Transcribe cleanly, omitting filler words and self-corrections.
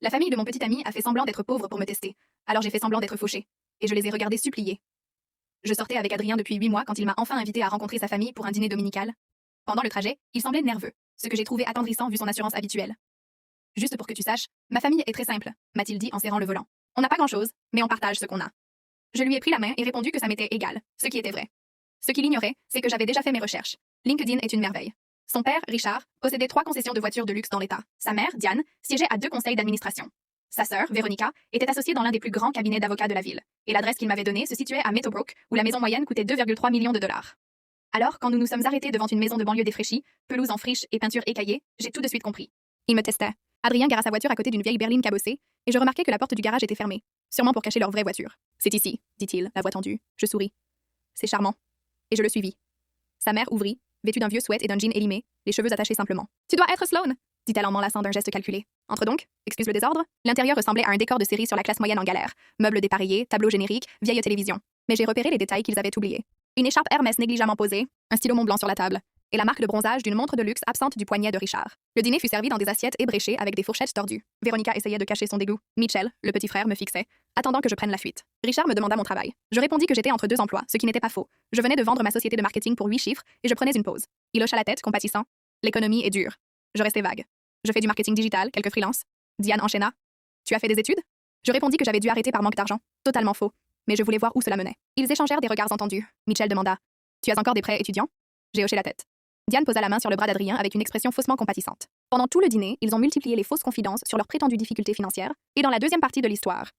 La famille de mon petit ami a fait semblant d'être pauvre pour me tester, alors j'ai fait semblant d'être fauchée, et je les ai regardés supplier. Je sortais avec Adrien depuis 8 mois quand il m'a enfin invité à rencontrer sa famille pour un dîner dominical. Pendant le trajet, il semblait nerveux, ce que j'ai trouvé attendrissant vu son assurance habituelle. Juste pour que tu saches, ma famille est très simple, m'a-t-il dit en serrant le volant. On n'a pas grand-chose, mais on partage ce qu'on a. Je lui ai pris la main et répondu que ça m'était égal, ce qui était vrai. Ce qu'il ignorait, c'est que j'avais déjà fait mes recherches. LinkedIn est une merveille. Son père, Richard, possédait 3 concessions de voitures de luxe dans l'État. Sa mère, Diane, siégeait à 2 conseils d'administration. Sa sœur, Véronica, était associée dans l'un des plus grands cabinets d'avocats de la ville, et l'adresse qu'il m'avait donnée se situait à Meadowbrook, où la maison moyenne coûtait 2,3 millions de dollars. Alors, quand nous nous sommes arrêtés devant une maison de banlieue défraîchie, pelouse en friche et peinture écaillée, j'ai tout de suite compris. Il me testait. Adrien gara sa voiture à côté d'une vieille berline cabossée, et je remarquai que la porte du garage était fermée, sûrement pour cacher leur vraie voiture. C'est ici, dit-il, la voix tendue. Je souris. C'est charmant. Et je le suivis. Sa mère ouvrit, vêtue d'un vieux sweat et d'un jean élimé, les cheveux attachés simplement. Tu dois être Sloane, dit-elle en m'enlaçant d'un geste calculé. Entre donc, excuse le désordre. L'intérieur ressemblait à un décor de série sur la classe moyenne en galère. Meubles dépareillés, tableaux génériques, vieille télévision. Mais j'ai repéré les détails qu'ils avaient oubliés. Une écharpe Hermès négligemment posée, un stylo Montblanc sur la table, et la marque de bronzage d'une montre de luxe absente du poignet de Richard. Le dîner fut servi dans des assiettes ébréchées avec des fourchettes tordues. Véronica essayait de cacher son dégoût. Mitchell, le petit frère, me fixait, attendant que je prenne la fuite. Richard me demanda mon travail. Je répondis que j'étais entre 2 emplois, ce qui n'était pas faux. Je venais de vendre ma société de marketing pour 8 chiffres et je prenais une pause. Il hocha la tête, compatissant. L'économie est dure. Je restais vague. Je fais du marketing digital, quelques freelances. Diane enchaîna. Tu as fait des études? Je répondis que j'avais dû arrêter par manque d'argent. Totalement faux. Mais je voulais voir où cela menait. Ils échangèrent des regards entendus. Mitchell demanda. Tu as encore des prêts étudiants? J'ai hoché la tête. Diane posa la main sur le bras d'Adrien avec une expression faussement compatissante. Pendant tout le dîner, ils ont multiplié les fausses confidences sur leurs prétendues difficultés financières, et dans la deuxième partie de l'histoire,